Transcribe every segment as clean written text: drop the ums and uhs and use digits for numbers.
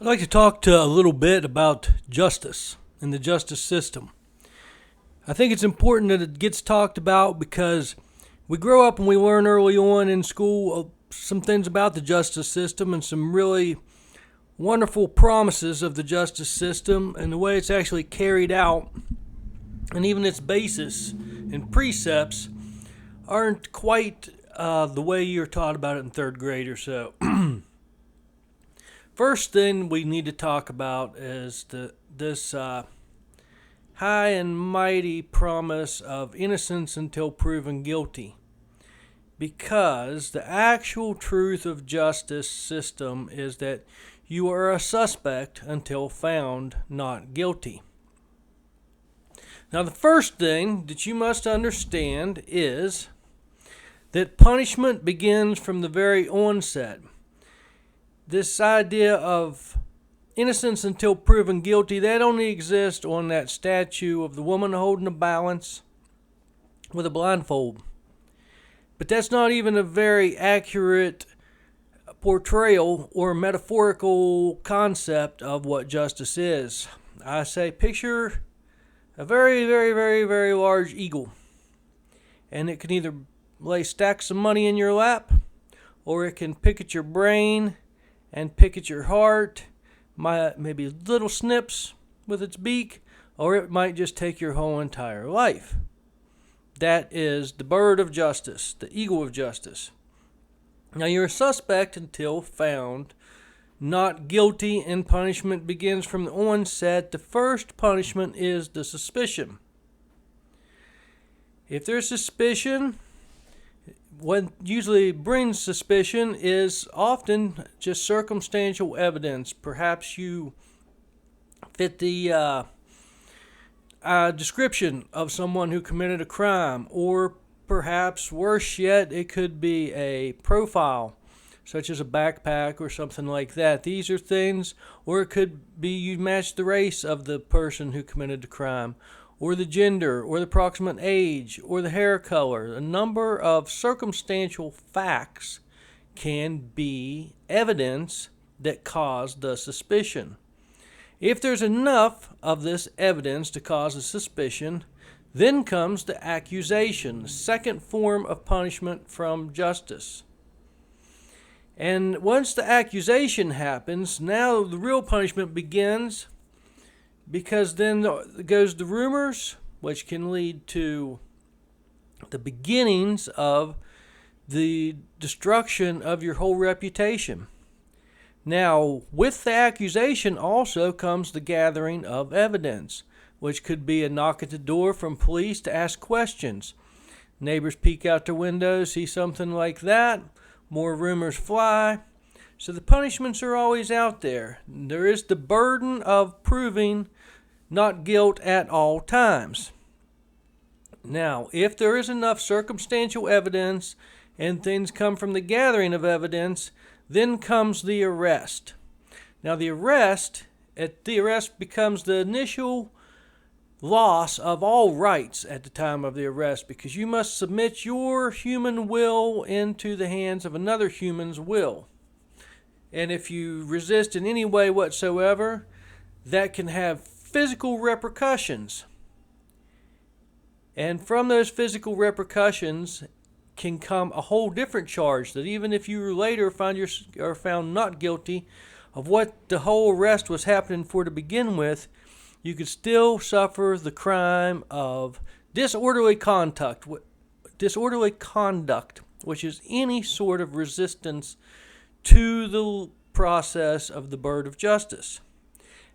I'd like to talk to a little bit about justice and the justice system. I think it's important that it gets talked about because we grow up and we learn early on in school some things about the justice system and some really wonderful promises of the justice system and the way it's actually carried out, and even its basis and precepts aren't quite the way you're taught about it in third grade or so. First thing we need to talk about is this high and mighty promise of innocence until proven guilty. Because the actual truth of justice system is that you are a suspect until found not guilty. Now, the first thing that you must understand is that punishment begins from the very onset. This idea of innocence until proven guilty, that only exists on that statue of the woman holding a balance with a blindfold. But that's not even a very accurate portrayal or metaphorical concept of what justice is. I say picture a very, very, very, very large eagle. And it can either lay stacks of money in your lap, or it can pick at your brain and pick at your heart, maybe little snips with its beak, or it might just take your whole entire life. That is the bird of justice, the eagle of justice. Now, you're a suspect until found not guilty, and punishment begins from the onset. The first punishment is the suspicion. If there's suspicion, what usually brings suspicion is often just circumstantial evidence. Perhaps you fit the description of someone who committed a crime, or perhaps worse yet, it could be a profile, such as a backpack or something like that. These are things, or it could be you match the race of the person who committed the crime, or the gender, or the approximate age, or the hair color. A number of circumstantial facts can be evidence that cause the suspicion. If there's enough of this evidence to cause a suspicion, then comes the accusation, the second form of punishment from justice. And once the accusation happens, now the real punishment begins, because then goes the rumors, which can lead to the beginnings of the destruction of your whole reputation. Now, with the accusation also comes the gathering of evidence, which could be a knock at the door from police to ask questions. Neighbors peek out their windows, see something like that, more rumors fly. So the punishments are always out there. There is the burden of proving not guilt at all times. Now, if there is enough circumstantial evidence and things come from the gathering of evidence, then comes the arrest. Now, the arrest becomes the initial loss of all rights at the time of the arrest, because you must submit your human will into the hands of another human's will. And if you resist in any way whatsoever, that can have physical repercussions. And from those physical repercussions can come a whole different charge, that even if you later are found not guilty of what the whole arrest was happening for to begin with, you could still suffer the crime of disorderly conduct, which is any sort of resistance to the process of the bird of justice.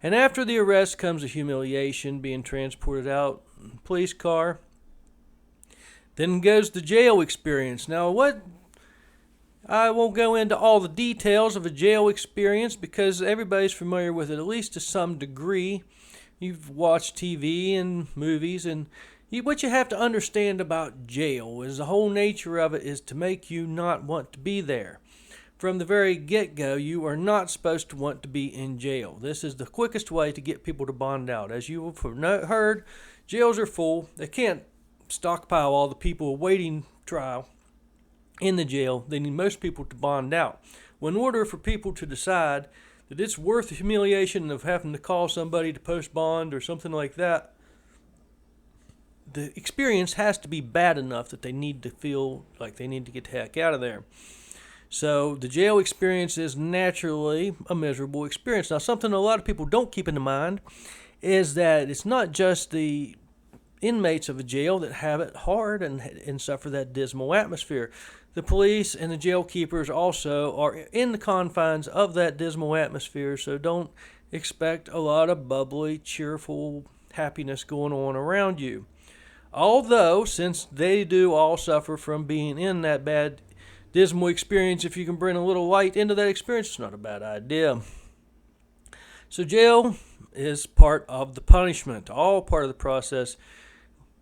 And after the arrest comes a humiliation, being transported out in a police car. Then goes the jail experience. Now, I won't go into all the details of a jail experience because everybody's familiar with it, at least to some degree. You've watched TV and movies, and what you have to understand about jail is the whole nature of it is to make you not want to be there. From the very get-go, you are not supposed to want to be in jail. This is the quickest way to get people to bond out. As you have heard, jails are full. They can't stockpile all the people awaiting trial in the jail. They need most people to bond out. Well, in order for people to decide that it's worth the humiliation of having to call somebody to post bond or something like that, the experience has to be bad enough that they need to feel like they need to get the heck out of there. So the jail experience is naturally a miserable experience. Now, something a lot of people don't keep in mind is that it's not just the inmates of a jail that have it hard and suffer that dismal atmosphere. The police and the jail keepers also are in the confines of that dismal atmosphere, so don't expect a lot of bubbly, cheerful happiness going on around you. Although, since they do all suffer from being in that bad, dismal experience, if you can bring a little light into that experience, it's not a bad idea. So jail is part of the punishment, all part of the process.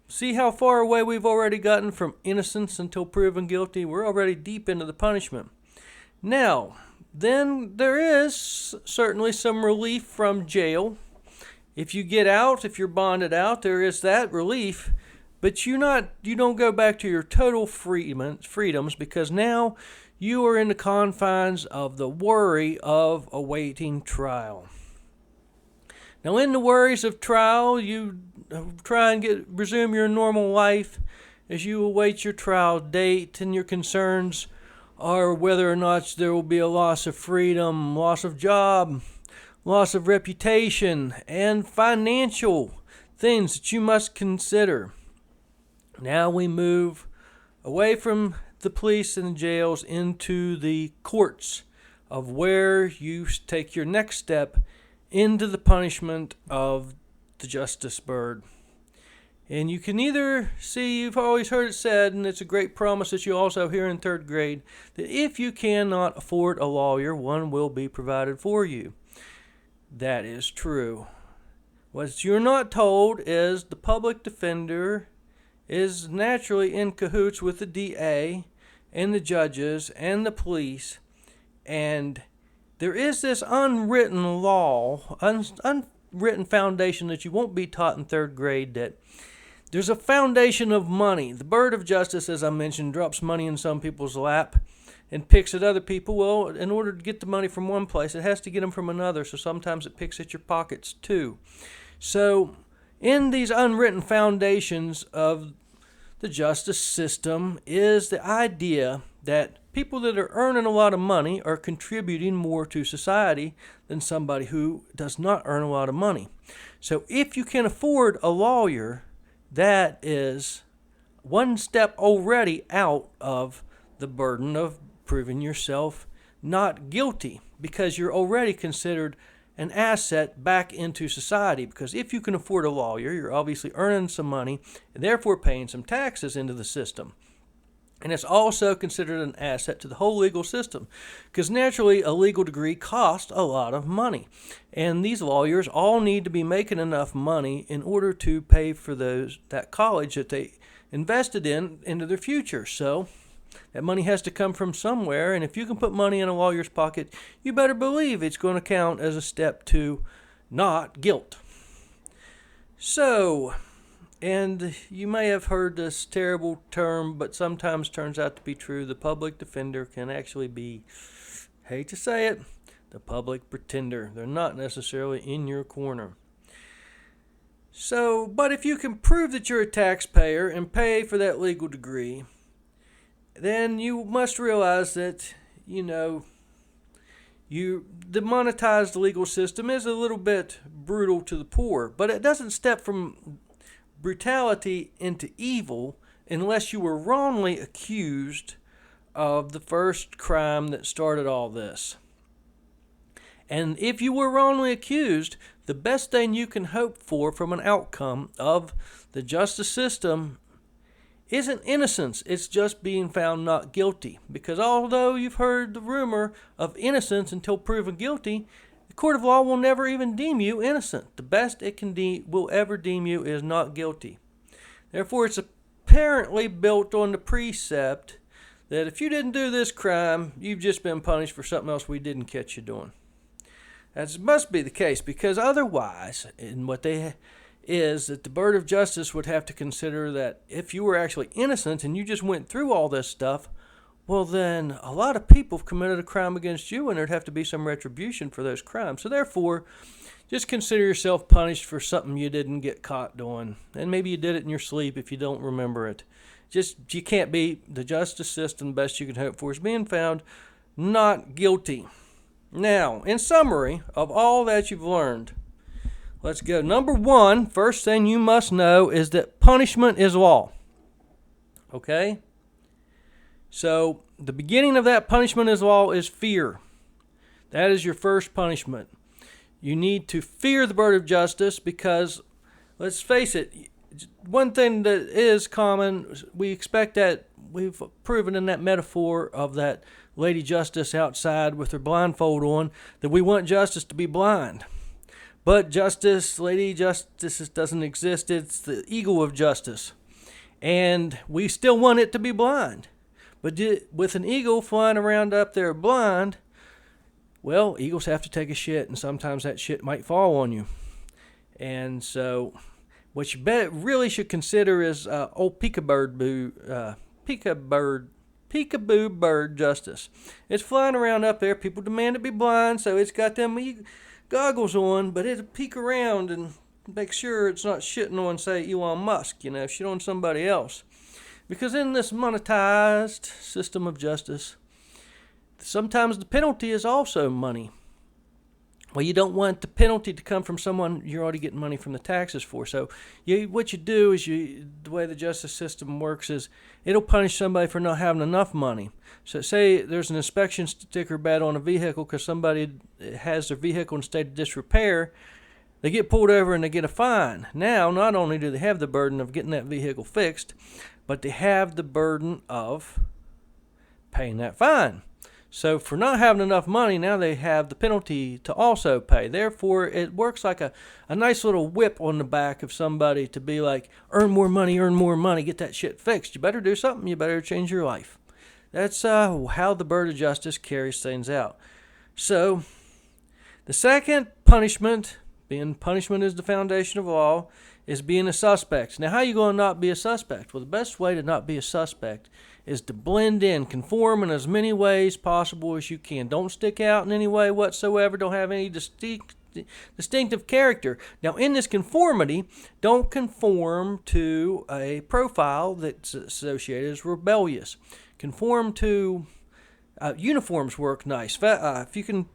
See how far away we've already gotten from innocence until proven guilty? We're already deep into the punishment. Now, then there is certainly some relief from jail. If you get out, if you're bonded out, there is that relief. But you don't go back to your total freedoms, because now you are in the confines of the worry of awaiting trial. Now, in the worries of trial, you try and resume your normal life as you await your trial date, and your concerns are whether or not there will be a loss of freedom, loss of job, loss of reputation, and financial things that you must consider. Now we move away from the police and the jails into the courts of where you take your next step into the punishment of the justice bird. And you can either see, you've always heard it said, and it's a great promise that you also hear in third grade, that if you cannot afford a lawyer, one will be provided for you. That is true. What you're not told is the public defender is naturally in cahoots with the DA and the judges and the police, and there is this unwritten law, unwritten foundation that you won't be taught in third grade, that there's a foundation of money. The bird of justice, as I mentioned, drops money in some people's lap and picks at other people. Well, in order to get the money from one place, it has to get them from another, so sometimes it picks at your pockets too. So in these unwritten foundations of the justice system is the idea that people that are earning a lot of money are contributing more to society than somebody who does not earn a lot of money. So if you can afford a lawyer, that is one step already out of the burden of proving yourself not guilty, because you're already considered an asset back into society. Because if you can afford a lawyer, you're obviously earning some money and therefore paying some taxes into the system. And it's also considered an asset to the whole legal system, because naturally a legal degree costs a lot of money. And these lawyers all need to be making enough money in order to pay for that college that they invested into their future. So that money has to come from somewhere, and if you can put money in a lawyer's pocket, you better believe it's going to count as a step to not guilt. So, and you may have heard this terrible term, but sometimes turns out to be true, the public defender can actually be, hate to say it, the public pretender. They're not necessarily in your corner. So, but if you can prove that you're a taxpayer and pay for that legal degree, then you must realize that, the monetized legal system is a little bit brutal to the poor, but it doesn't step from brutality into evil unless you were wrongly accused of the first crime that started all this. And if you were wrongly accused, the best thing you can hope for from an outcome of the justice system isn't innocence, it's just being found not guilty. Because although you've heard the rumor of innocence until proven guilty, the court of law will never even deem you innocent. The best it will ever deem you is not guilty. Therefore, it's apparently built on the precept that if you didn't do this crime, you've just been punished for something else we didn't catch you doing. That must be the case, because otherwise, in what they is that the bird of justice would have to consider that if you were actually innocent and you just went through all this stuff, well, then a lot of people have committed a crime against you, and there'd have to be some retribution for those crimes. So therefore, just consider yourself punished for something you didn't get caught doing. And maybe you did it in your sleep if you don't remember it. Just, you can't be, the justice system, the best you can hope for is being found not guilty. Now, in summary of all that you've learned, let's go. Number one, first thing you must know is that punishment is law. Okay? So, the beginning of that punishment is law is fear. That is your first punishment. You need to fear the bird of justice because, let's face it, one thing that is common, we expect that, we've proven in that metaphor of that Lady Justice outside with her blindfold on, that we want justice to be blind. But justice, Lady Justice doesn't exist. It's the ego of justice. And we still want it to be blind. But with an eagle flying around up there blind, well, eagles have to take a shit, and sometimes that shit might fall on you. And so, what you really should consider is old peekaboo bird justice. It's flying around up there. People demand it be blind, so it's got them goggles on, but it'll peek around and make sure it's not shitting on, say, Elon Musk, shit on somebody else. Because in this monetized system of justice, sometimes the penalty is also money. Well, you don't want the penalty to come from someone you're already getting money from the taxes for. So what you do is the way the justice system works is it'll punish somebody for not having enough money. So say there's an inspection sticker bad on a vehicle because somebody has their vehicle in a state of disrepair. They get pulled over and they get a fine. Now, not only do they have the burden of getting that vehicle fixed, but they have the burden of paying that fine. So for not having enough money, now they have the penalty to also pay. Therefore, it works like a nice little whip on the back of somebody to be like, earn more money, get that shit fixed. You better do something. You better change your life. That's how the bird of justice carries things out. So the second punishment, being punishment is the foundation of law, is being a suspect. Now, how are you going to not be a suspect? Well, the best way to not be a suspect is to blend in, conform in as many ways possible as you can. Don't stick out in any way whatsoever. Don't have any distinctive character. Now, in this conformity, don't conform to a profile that's associated as rebellious. Conform to uniforms work nice. If you can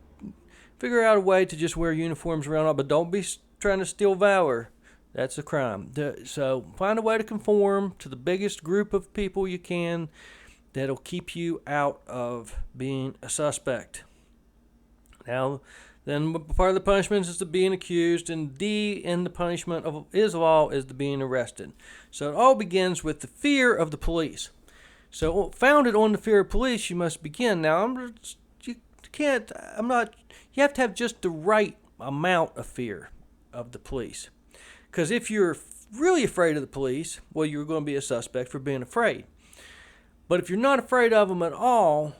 figure out a way to just wear uniforms around, but don't be trying to steal valor. That's a crime. So find a way to conform to the biggest group of people you can that'll keep you out of being a suspect. Now, then part of the punishment is the being accused, and D in the punishment of is law is the being arrested. So it all begins with the fear of the police. So founded on the fear of police, you must begin. Now, you have to have just the right amount of fear of the police. Because if you're really afraid of the police, well, you're going to be a suspect for being afraid. But if you're not afraid of them at all,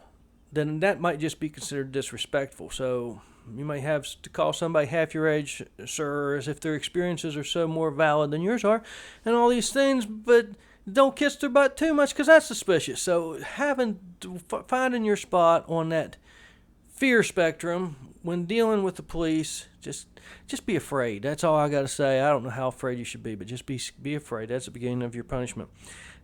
then that might just be considered disrespectful. So you might have to call somebody half your age, sir, as if their experiences are so more valid than yours are, and all these things, but don't kiss their butt too much because that's suspicious. So finding your spot on that fear spectrum when dealing with the police, just be afraid. That's all I got to say. I don't know how afraid you should be, but just be afraid. That's the beginning of your punishment.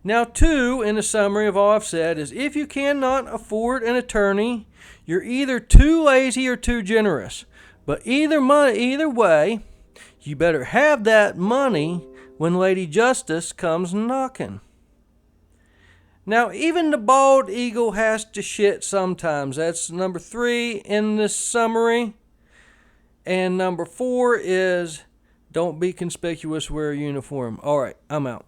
Now, 2, in the summary of all I've said, is if you cannot afford an attorney, you're either too lazy or too generous. But either way, you better have that money when Lady Justice comes knocking. Now, even the bald eagle has to shit sometimes. That's number 3 in this summary. And number 4 is don't be conspicuous, wear a uniform. All right, I'm out.